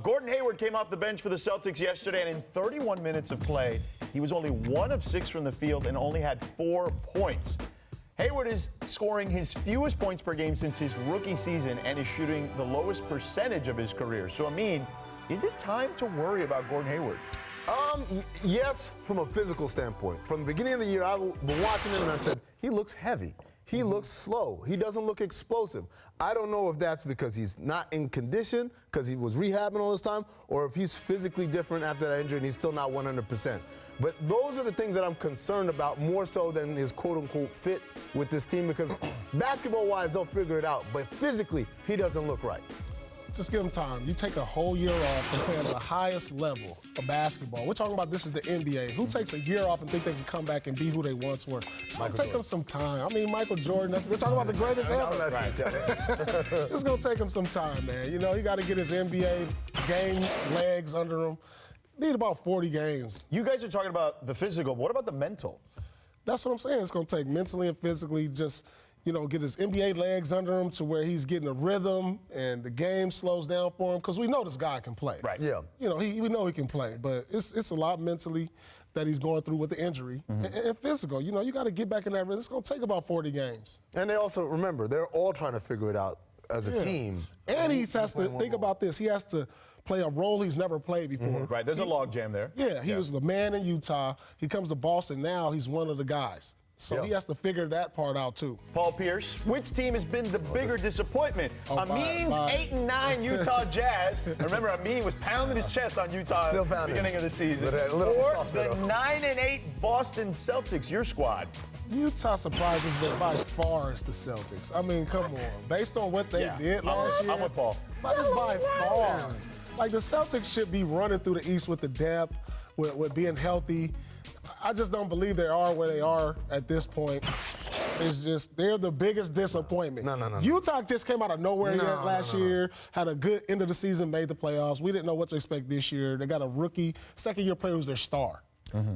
Gordon Hayward came off the bench for the Celtics yesterday, and in 31 minutes of play, he was only 1 of 6 from the field and only had 4 points. Hayward is scoring his fewest points per game since his rookie season and is shooting the lowest percentage of his career. So, Amin, is it time to worry about Gordon Hayward? Yes, from a physical standpoint. From the beginning of the year, I've been watching him and I said, he looks heavy. He looks slow. He doesn't look explosive. I don't know if that's because he's not in condition, because he was rehabbing all this time, or if he's physically different after that injury and he's still not 100%. But those are the things that I'm concerned about more so than his quote-unquote fit with this team, because basketball-wise, they'll figure it out. But physically, he doesn't look right. Just give him time. You take a whole year off and play at the highest level of basketball. We're talking about this is the NBA. Who takes a year off and think they can come back and be who they once were? It's going to take them some time. I mean, Michael Jordan, we're talking about the greatest ever. Right. It's going to take him some time, man. You know, he got to get his NBA game legs under him. Need about 40 games. You guys are talking about the physical. What about the mental? That's what I'm saying. It's going to take mentally and physically just – you know, get his NBA legs under him to where he's getting a rhythm and the game slows down for him, because we know this guy can play. Right. Yeah. You know, we know he can play, but it's a lot mentally that he's going through with the injury and physical. You know, you got to get back in that rhythm. It's going to take about 40 games. And they also, remember, they're all trying to figure it out as a team. And he has to think about this. He has to play a role he's never played before. Right, there's a log jam there. Yeah, he was the man in Utah. He comes to Boston now. He's one of the guys. So he has to figure that part out, too. Paul Pierce, which team has been the bigger disappointment? Amin's 8-9 Utah Jazz. Remember, Amin was pounding his chest on Utah at the beginning of the season. Or the 9-8 Boston Celtics, your squad. Utah surprises me by far as the Celtics. I mean, come on. Based on what they did last year. I'm with Paul. But it's by far. Like, the Celtics should be running through the East with the depth, with being healthy. I just don't believe they are where they are at this point. It's just, they're the biggest disappointment. No. Utah just came out of nowhere last year, had a good end of the season, made the playoffs. We didn't know what to expect this year. They got a rookie, second-year player who's their star.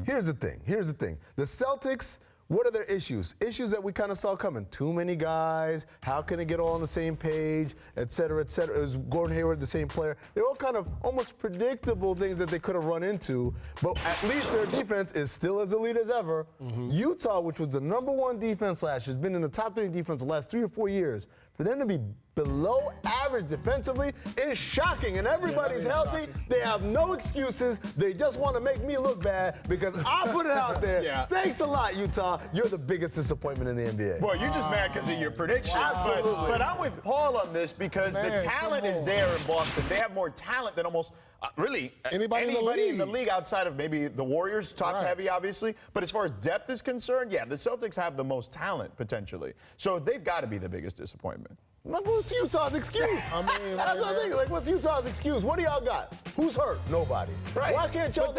Here's the thing. The Celtics, what are their issues? Issues that we kind of saw coming. Too many guys. How can they get all on the same page, et cetera, et cetera. Is Gordon Hayward the same player? They're all kind of almost predictable things that they could have run into, but at least their defense is still as elite as ever. Utah, which was the #1 defense last year, has been in the top 3 defense the last 3 or 4 years. For them to be below average defensively is shocking, and everybody's healthy. They have no excuses. They just want to make me look bad because I put it out there. Thanks a lot, Utah. You're the biggest disappointment in the NBA. Well, you're just mad because of your prediction. Absolutely. But I'm with Paul on this because the talent is there in Boston. They have more talent than almost really anybody in the league outside of maybe the Warriors, top heavy, obviously. But as far as depth is concerned, the Celtics have the most talent potentially. So they've got to be the biggest disappointment. What's Utah's excuse? I mean, that's what I think. Like, what's Utah's excuse? What do y'all got? Who's hurt? Nobody. Right. Why can't y'all? But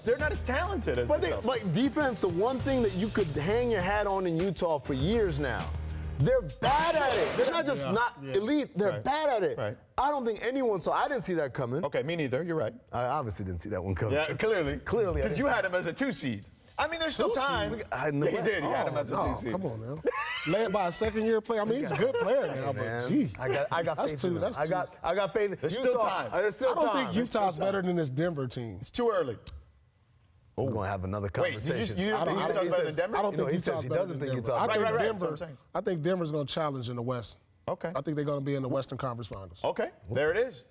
they're not as talented as the Celtics. Like defense, the one thing that you could hang your hat on in Utah for years now. They're bad at it. They're not just not elite. They're bad at it. Right. I don't think anyone saw. I didn't see that coming. Okay, me neither. You're right. I obviously didn't see that one coming. Yeah, clearly. Because you had him as a 2 seed. I mean, there's still time. He did. He had him as a 2 seed. Come on, man. Led by a second-year player. I mean, he's a good player now, but gee. I got faith in him. I got faith. There's still time. There's still time. I don't think Utah's better than this Denver team. It's too early. We're going to have another conversation. Wait, you don't think Utah's better than Denver? I don't think he says he doesn't think Utah's better than Denver. Denver. I think Denver's going to challenge in the West. Okay. I think they're going to be in the Western Conference Finals. Okay. There it is.